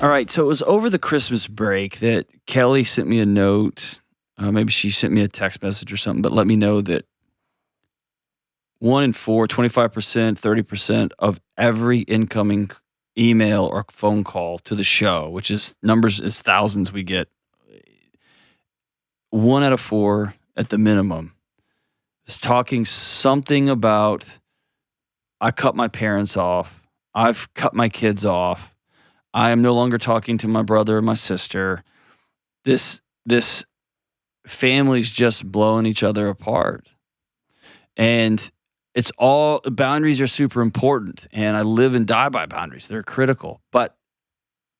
All right, so it was over the Christmas break that Kelly sent me a note. Maybe she sent me a text message or something, but let me know that 1 in 4, 25%, 30% of every incoming email or phone call to the show, which is numbers is thousands we get, 1 out of 4 at the minimum, is talking something about, I cut my parents off, I've cut my kids off, I am no longer talking to my brother or my sister. This family's just blowing each other apart. And it's all, boundaries are super important. And I live and die by boundaries. They're critical. But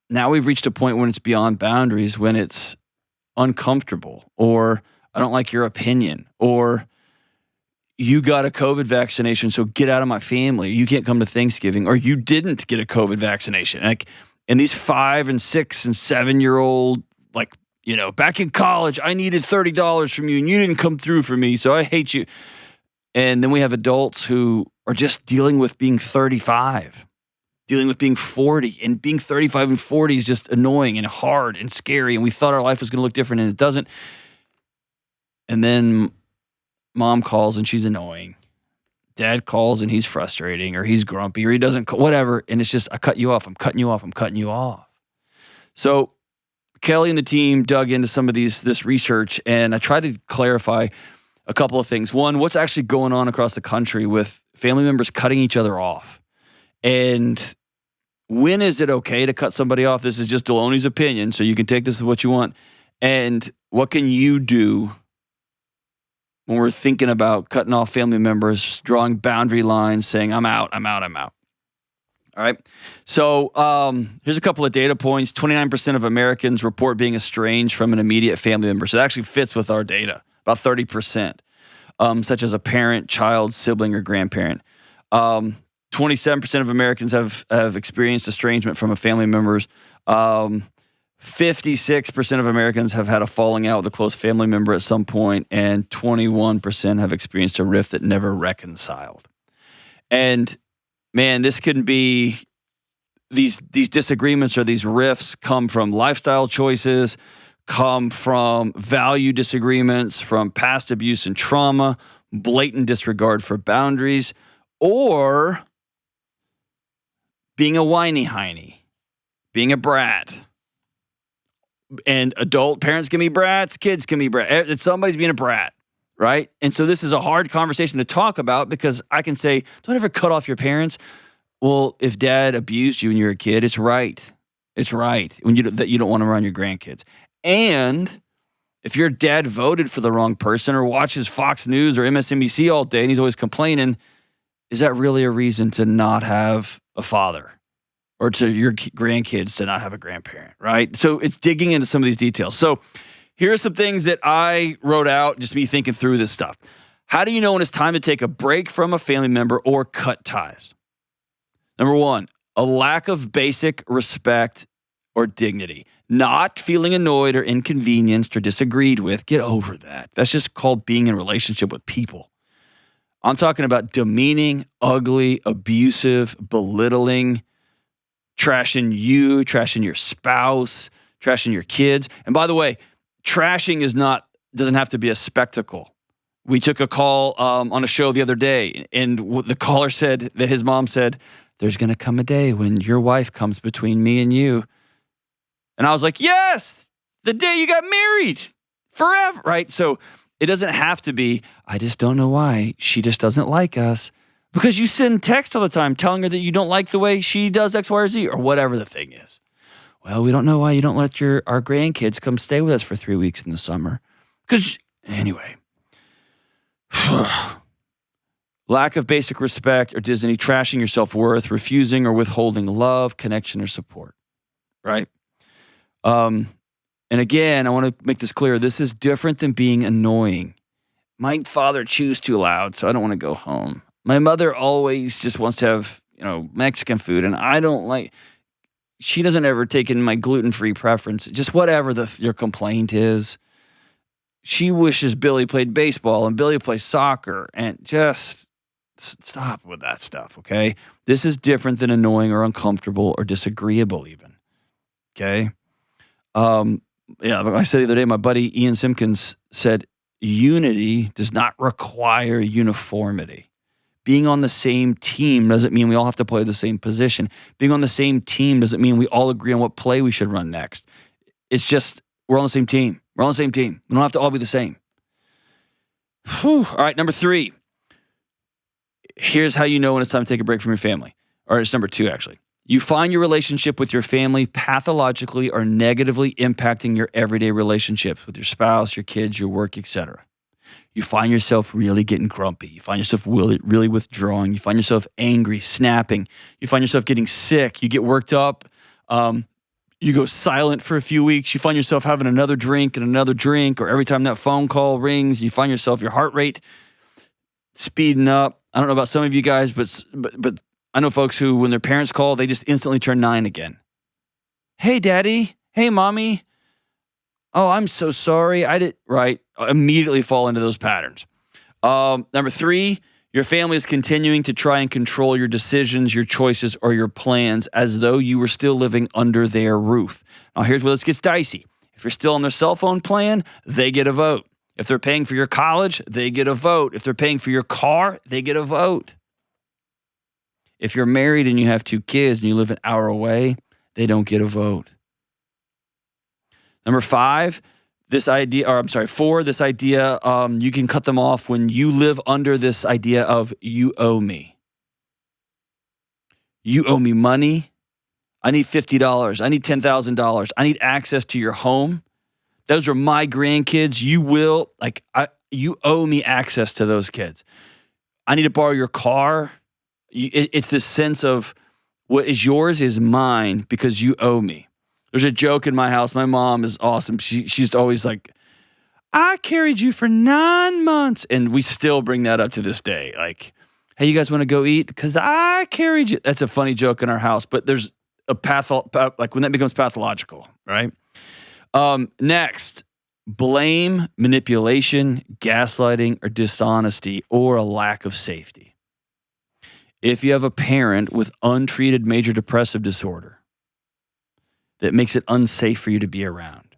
now we've reached a point when it's beyond boundaries, when it's uncomfortable, or I don't like your opinion, or you got a COVID vaccination, so get out of my family. You can't come to Thanksgiving, or you didn't get a COVID vaccination. And these 5 and 6 and 7-year-old, back in college, I needed $30 from you and you didn't come through for me, so I hate you. And then we have adults who are just dealing with being 35, dealing with being 40, and being 35 and 40 is just annoying and hard and scary. And we thought our life was going to look different, and it doesn't. And then mom calls and she's annoying. Dad calls and he's frustrating, or he's grumpy, or he doesn't call, whatever. And it's just, I cut you off. I'm cutting you off. I'm cutting you off. So Kelly and the team dug into some of this research, and I tried to clarify a couple of things. One, what's actually going on across the country with family members cutting each other off? And when is it okay to cut somebody off? This is just Delony's opinion, so you can take this as what you want. And what can you do when we're thinking about cutting off family members, drawing boundary lines, saying, I'm out, I'm out, I'm out? All right. So here's a couple of data points. 29% of Americans report being estranged from an immediate family member. So that actually fits with our data, about 30%, such as a parent, child, sibling, or grandparent. 27% of Americans have experienced estrangement from a family member's. 56% of Americans have had a falling out with a close family member at some point, and 21% have experienced a rift that never reconciled. And man, this can be, these disagreements or these rifts come from lifestyle choices, come from value disagreements, from past abuse and trauma, blatant disregard for boundaries, or being a whiny hiney, being a brat. And adult parents can be brats, kids can be brats. Somebody's being a brat, right? And so this is a hard conversation to talk about, because I can say, don't ever cut off your parents. Well, if dad abused you when you were a kid, it's right. It's right that you don't want to run your grandkids. And if your dad voted for the wrong person or watches Fox News or MSNBC all day and he's always complaining, is that really a reason to not have a father? Or to your grandkids to not have a grandparent, right? So it's digging into some of these details. So here are some things that I wrote out, just me thinking through this stuff. How do you know when it's time to take a break from a family member or cut ties? Number 1, a lack of basic respect or dignity. Not feeling annoyed or inconvenienced or disagreed with. Get over that. That's just called being in a relationship with people. I'm talking about demeaning, ugly, abusive, belittling, trashing you, trashing your spouse, trashing your kids. And by the way, trashing doesn't have to be a spectacle. We took a call on a show the other day, and the caller said that his mom said, there's going to come a day when your wife comes between me and you. And I was like, yes, the day you got married, forever, right? So it doesn't have to be, I just don't know why she just doesn't like us. Because you send text all the time telling her that you don't like the way she does X, Y, or Z, or whatever the thing is. Well, we don't know why you don't let our grandkids come stay with us for 3 weeks in the summer. Because, anyway. Lack of basic respect or dignity, trashing your self-worth, refusing or withholding love, connection, or support. Right? And again, I want to make this clear. This is different than being annoying. My father chews too loud, so I don't want to go home. My mother always just wants to have, Mexican food, and I don't like, she doesn't ever take in my gluten-free preference, just whatever your complaint is. She wishes Billy played baseball and Billy plays soccer, and just stop with that stuff, okay? This is different than annoying or uncomfortable or disagreeable even. Okay. Like I said the other day, my buddy Ian Simpkins said, unity does not require uniformity. Being on the same team doesn't mean we all have to play the same position. Being on the same team doesn't mean we all agree on what play we should run next. It's just we're on the same team. We're on the same team. We don't have to all be the same. Whew. All right, number 3. Here's how you know when it's time to take a break from your family. Or it's number 2, actually. You find your relationship with your family pathologically or negatively impacting your everyday relationships with your spouse, your kids, your work, etc. You find yourself really getting grumpy. You find yourself really withdrawing. You find yourself angry, snapping. You find yourself getting sick. You get worked up. You go silent for a few weeks. You find yourself having another drink, or every time that phone call rings, you find yourself, your heart rate speeding up. I don't know about some of you guys, but I know folks who, when their parents call, they just instantly turn 9 again. Hey, Daddy. Hey, Mommy. Oh, I'm so sorry. Right. Immediately fall into those patterns. Number 3, your family is continuing to try and control your decisions, your choices, or your plans as though you were still living under their roof. Now, here's where this gets dicey. If you're still on their cell phone plan, they get a vote. If they're paying for your college, they get a vote. If they're paying for your car, they get a vote. If you're married and you have 2 kids and you live an hour away, they don't get a vote. Number 5, 4, this idea, you can cut them off when you live under this idea of you owe me. You owe me money. I need $50. I need $10,000. I need access to your home. Those are my grandkids. You owe me access to those kids. I need to borrow your car. It's this sense of what is yours is mine because you owe me. There's a joke in my house. My mom is awesome. She's always like, I carried you for 9 months. And we still bring that up to this day. Like, hey, you guys want to go eat? Because I carried you. That's a funny joke in our house. But there's a when that becomes pathological, right? Next, blame, manipulation, gaslighting, or dishonesty, or a lack of safety. If you have a parent with untreated major depressive disorder that makes it unsafe for you to be around,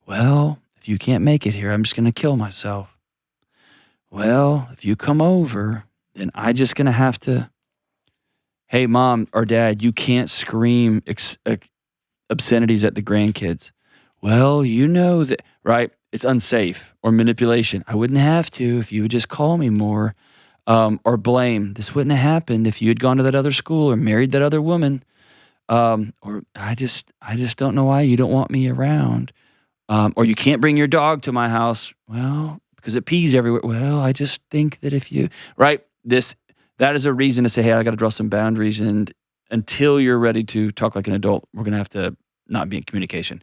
well, if you can't make it here, I'm just going to kill myself. Well, if you come over, then I'm just going to have to, hey, Mom or Dad, you can't scream obscenities at the grandkids. Well, you know that, right? It's unsafe. Or manipulation. I wouldn't have to if you would just call me more. Or blame. This wouldn't have happened if you had gone to that other school or married that other woman. Or I just don't know why you don't want me around. Or you can't bring your dog to my house. Well, because it pees everywhere. Well, I just think that if you, right? That is a reason to say, hey, I got to draw some boundaries. And until you're ready to talk like an adult, we're going to have to not be in communication.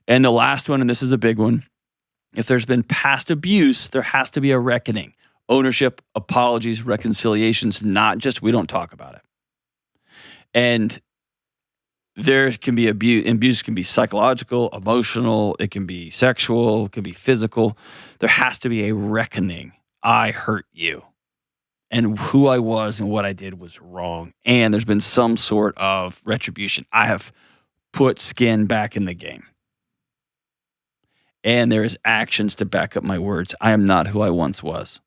And the last one, and this is a big one, if there's been past abuse, there has to be a reckoning. Ownership, apologies, reconciliations, not just we don't talk about it. And there can be abuse. Abuse can be psychological, emotional, it can be sexual, it can be physical. There has to be a reckoning. I hurt you. And who I was and what I did was wrong. And there's been some sort of retribution. I have put skin back in the game. And there is actions to back up my words. I am not who I once was.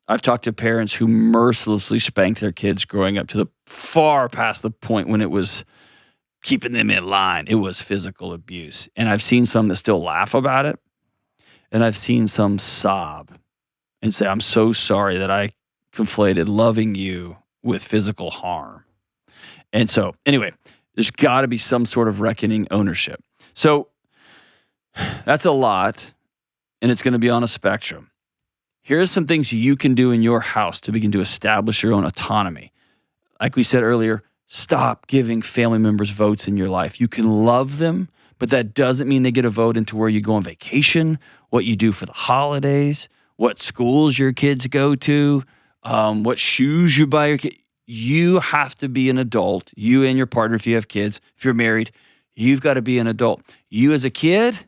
I've talked to parents who mercilessly spanked their kids growing up to the far past the point when it was keeping them in line. It was physical abuse. And I've seen some that still laugh about it. And I've seen some sob and say, I'm so sorry that I conflated loving you with physical harm. And so, anyway, there's got to be some sort of reckoning, ownership. So that's a lot, and it's going to be on a spectrum. Here's some things you can do in your house to begin to establish your own autonomy. Like we said earlier, stop giving family members votes in your life. You can love them, but that doesn't mean they get a vote into where you go on vacation, what you do for the holidays, what schools your kids go to, what shoes you buy your kids. You have to be an adult. You and your partner, if you have kids, if you're married, you've got to be an adult. You as a kid,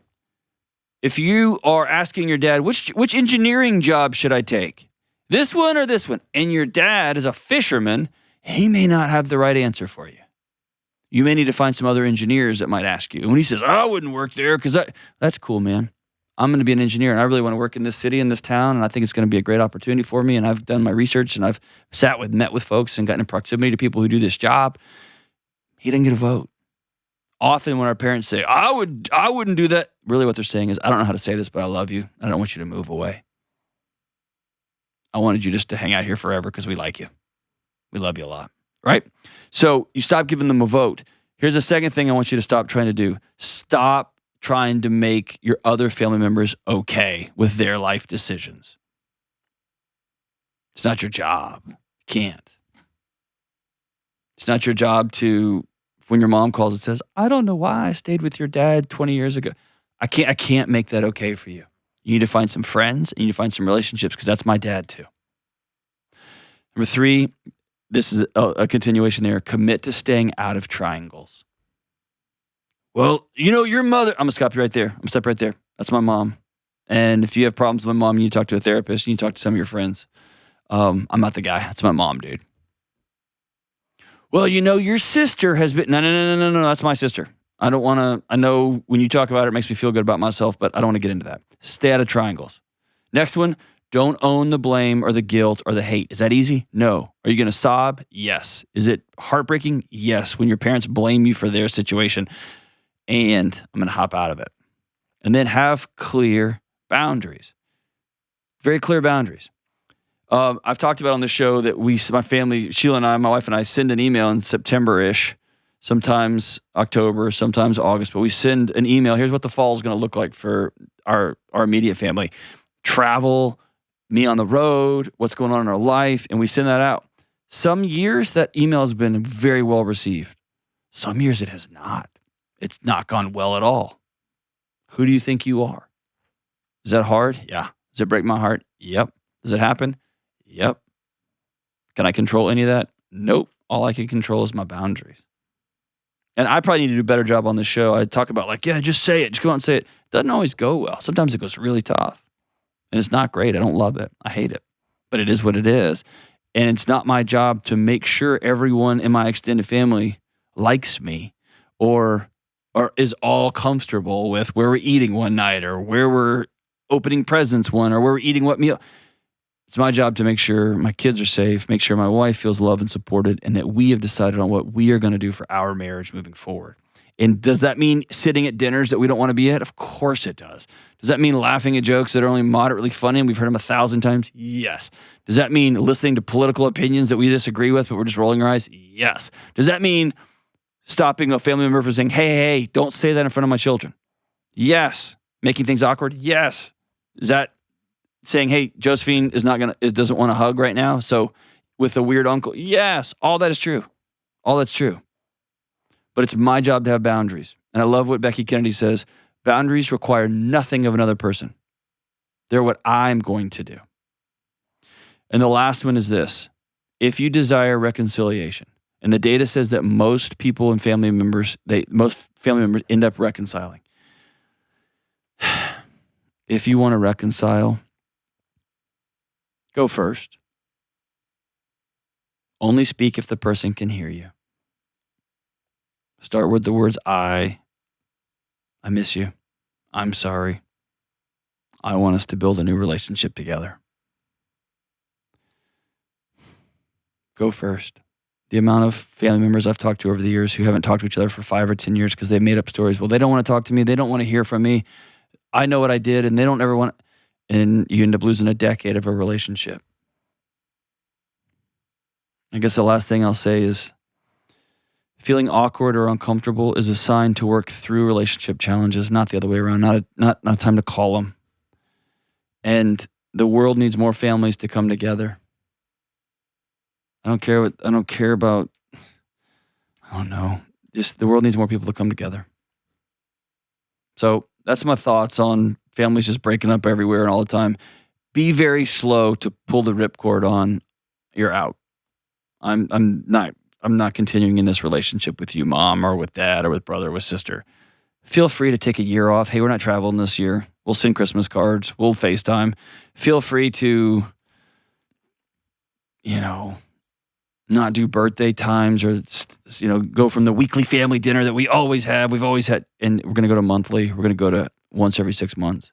if you are asking your dad, which engineering job should I take? This one or this one? And your dad is a fisherman, he may not have the right answer for you. You may need to find some other engineers that might ask you. And when he says, I wouldn't work there because that's cool, man. I'm going to be an engineer and I really want to work in this city, in this town. And I think it's going to be a great opportunity for me. And I've done my research and I've met with folks and gotten in proximity to people who do this job. He didn't get a vote. Often when our parents say, I wouldn't do that. Really what they're saying is, I don't know how to say this, but I love you. I don't want you to move away. I wanted you just to hang out here forever because we like you. We love you a lot, right? So you stop giving them a vote. Here's the second thing I want you to stop trying to do. Stop trying to make your other family members okay with their life decisions. It's not your job. You can't. It's not your job to, when your mom calls and says, I don't know why I stayed with your dad 20 years ago. I can't make that okay for you. You need to find some friends and you need to find some relationships because that's my dad too. Number 3, this is a continuation there. Commit to staying out of triangles. Well, your mother, I'm going to stop you right there. I'm going to stop right there. That's my mom. And if you have problems with my mom, you need to talk to a therapist. You need to talk to some of your friends. I'm not the guy. That's my mom, dude. Well, your sister has been, no, that's my sister. I don't want to, I know when you talk about it, it makes me feel good about myself, but I don't want to get into that. Stay out of triangles. Next one, don't own the blame or the guilt or the hate. Is that easy? No. Are you going to sob? Yes. Is it heartbreaking? Yes. When your parents blame you for their situation. And I'm going to hop out of it. And then have clear boundaries. Very clear boundaries. I've talked about on the show that my family, Sheila and I, my wife and I, send an email in September-ish, sometimes October, sometimes August, but we send an email. Here's what the fall is going to look like for our immediate family. Travel, me on the road, what's going on in our life, and we send that out. Some years that email has been very well received. Some years it has not. It's not gone well at all. Who do you think you are? Is that hard? Yeah. Does it break my heart? Yep. Does it happen? Yep. Can I control any of that? Nope. All I can control is my boundaries. And I probably need to do a better job on this show. I talk about just say it. Just go out and say it. It doesn't always go well. Sometimes it goes really tough. And it's not great. I don't love it. I hate it. But it is what it is. And it's not my job to make sure everyone in my extended family likes me or is all comfortable with where we're eating one night or where we're opening presents one or where we're eating what meal. It's my job to make sure my kids are safe, make sure my wife feels loved and supported, and that we have decided on what we are going to do for our marriage moving forward. And does that mean sitting at dinners that we don't want to be at? Of course it does. Does that mean laughing at jokes that are only moderately funny and we've heard them 1,000 times? Yes. Does that mean listening to political opinions that we disagree with but we're just rolling our eyes? Yes. Does that mean stopping a family member from saying, hey, don't say that in front of my children? Yes. Making things awkward? Yes. Is that saying, hey, Josephine doesn't want to hug right now, so with a weird uncle? Yes. All that is true. All that's true. But it's my job to have boundaries. And I love what Becky Kennedy says. Boundaries require nothing of another person. They're what I'm going to do. And the last one is this. If you desire reconciliation, and the data says that most people and family members end up reconciling. If you want to reconcile, go first. Only speak if the person can hear you. Start with the words, I miss you. I'm sorry. I want us to build a new relationship together. Go first. The amount of family members I've talked to over the years who haven't talked to each other for 5 or 10 years because they've made up stories. Well, they don't want to talk to me. They don't want to hear from me. I know what I did, and they don't ever want to. And you end up losing a decade of a relationship. I guess the last thing I'll say is feeling awkward or uncomfortable is a sign to work through relationship challenges, not the other way around, not a time to call them. And the world needs more families to come together. I don't care about, I don't know. Just the world needs more people to come together. So that's my thoughts on families just breaking up everywhere and all the time. Be very slow to pull the ripcord on, you're out. I'm not continuing in this relationship with you, mom, or with dad, or with brother, or with sister. Feel free to take a year off. Hey, we're not traveling this year. We'll send Christmas cards. We'll FaceTime. Feel free to, not do birthday times or go from the weekly family dinner that we've always had, and we're going to go to monthly. We're going to go to once every 6 months.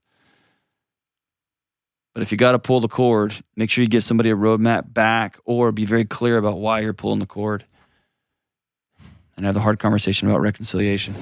But if you got to pull the cord, make sure you give somebody a roadmap back, or be very clear about why you're pulling the cord, and have the hard conversation about reconciliation.